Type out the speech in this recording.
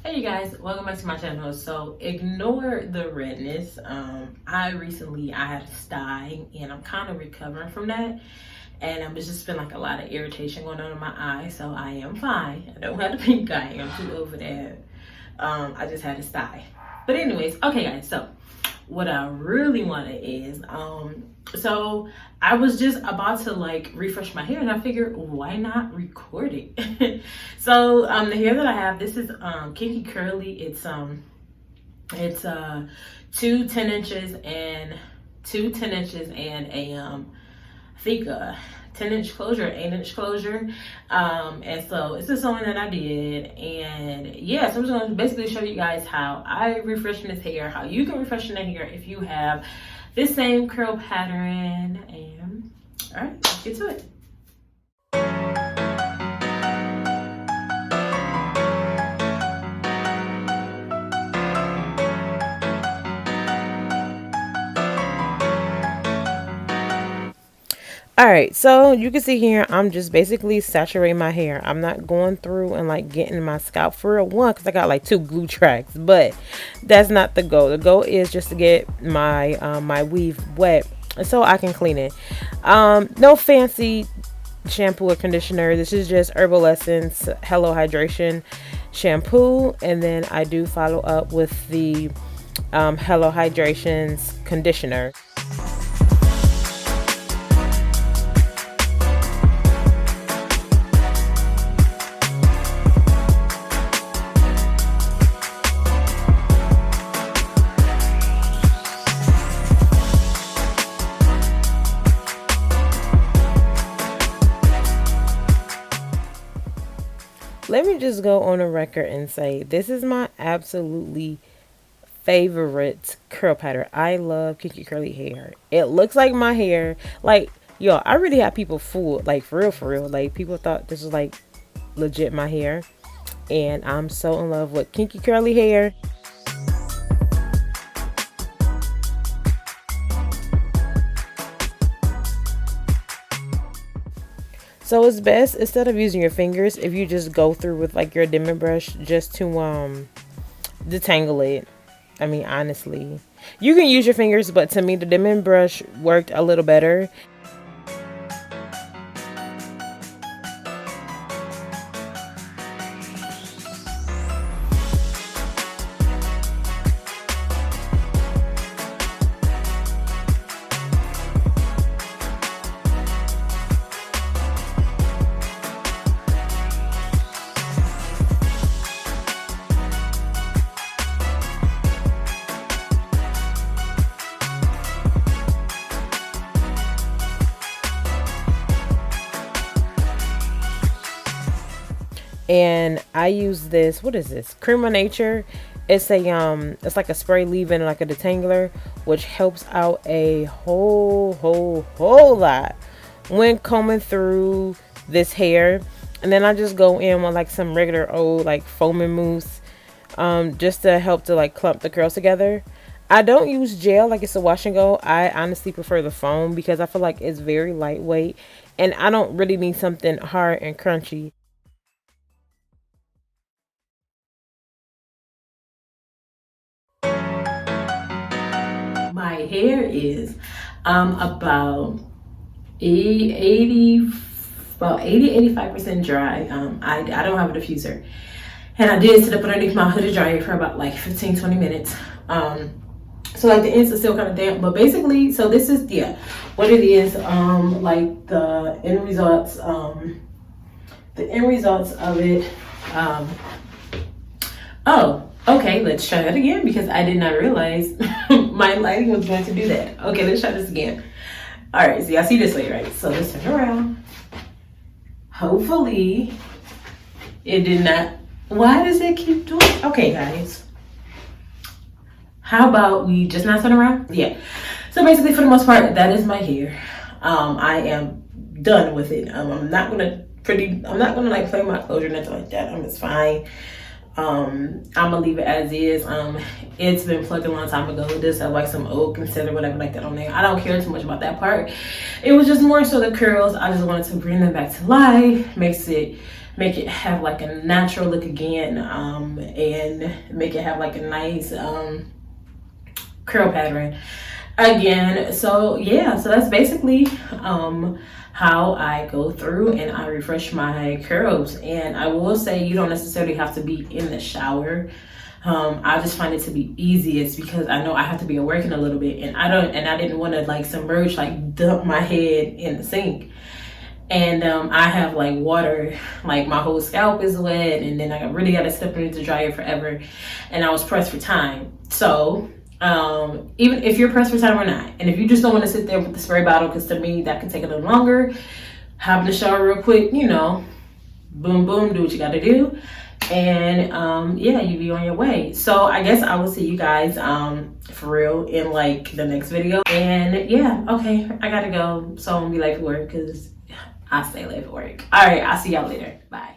Hey you guys, welcome back to my channel. So ignore the redness. I had a sty and I'm kind of recovering from that, and it's just been like a lot of irritation going on in my eye. So I am fine. I don't have the pink eye. I'm too over that. I just had a sty. But anyways, okay guys, so what I really wanted is so I was just about to like refresh my hair, and I figured why not record it. So the hair that I have, this is Kinky curly. It's 2 10 inches and a I think 10-inch closure, 8-inch closure, and so it's just something that I did. And yeah, so I'm just going to basically show you guys how I refreshen this hair, how you can refreshen the hair if you have this same curl pattern. And all right, let's get to it. All right, so you can see here, I'm just basically saturating my hair. I'm not going through and like getting my scalp for a one because I got like 2 glue tracks, but that's not the goal. The goal is just to get my my weave wet so I can clean it. No fancy shampoo or conditioner. This is just Herbal Essence Hello Hydration shampoo, and then I do follow up with the Hello Hydrations conditioner. Let me just go on a record and say this is my absolutely favorite curl pattern. I love Kinky curly hair. It looks like my hair. Like, yo, I really have people fooled. Like, for real. Like, people thought this was like legit my hair. And I'm so in love with Kinky curly hair. So it's best, instead of using your fingers, if you just go through with like your dimming brush just to detangle it. I mean, honestly, you can use your fingers, but to me the dimming brush worked a little better. And I use this, what is this, Cream of Nature. It's a it's like a spray leave-in, like a detangler, which helps out a whole lot when combing through this hair. And then I just go in with like some regular old like foaming mousse, just to help to like clump the curls together. I don't use gel like it's a wash and go. I honestly prefer the foam because I feel like it's very lightweight and I don't really need something hard and crunchy. My hair is about 85% dry. I don't have a diffuser, and I did sit up underneath my hooded dryer for about like 15-20 minutes. So like the ends are still kind of damp, but basically, so this is what it is. Like the end results of it. Oh, okay, let's try that again because I did not realize my lighting was going to do that. Okay, let's try this again. All right, so y'all see this way, right? So let's turn around. Hopefully it did not. Why does it keep doing? Okay, guys. How about we just not turn around? Yeah. So basically, for the most part, that is my hair. I am done with it. I'm not gonna like play my closure, nothing like that. It's fine. I'm gonna leave it as is. It's been plucked a long time ago. This have like some old concealer, whatever like that on there. I don't care too much about that part. It was just more so the curls. I just wanted to bring them back to life, makes it make it have like a natural look again, and make it have like a nice curl pattern again. So yeah, so that's basically how I go through and I refresh my curls. And I will say, you don't necessarily have to be in the shower. I just find it to be easiest because I know I have to be working a little bit, and I didn't want to like submerge, like dump my head in the sink. And I have like water, like my whole scalp is wet, and then I really got to step into the dryer forever, and I was pressed for time. So even if you're pressed for time or not, and if you just don't want to sit there with the spray bottle, because to me that can take a little longer, hop in the shower real quick, you know, boom boom, do what you got to do, and yeah, you be on your way. So I guess I will see you guys for real in like the next video. And yeah, okay, I gotta go, so I'm gonna be late for work because I stay late for work. All right, I'll see y'all later. Bye.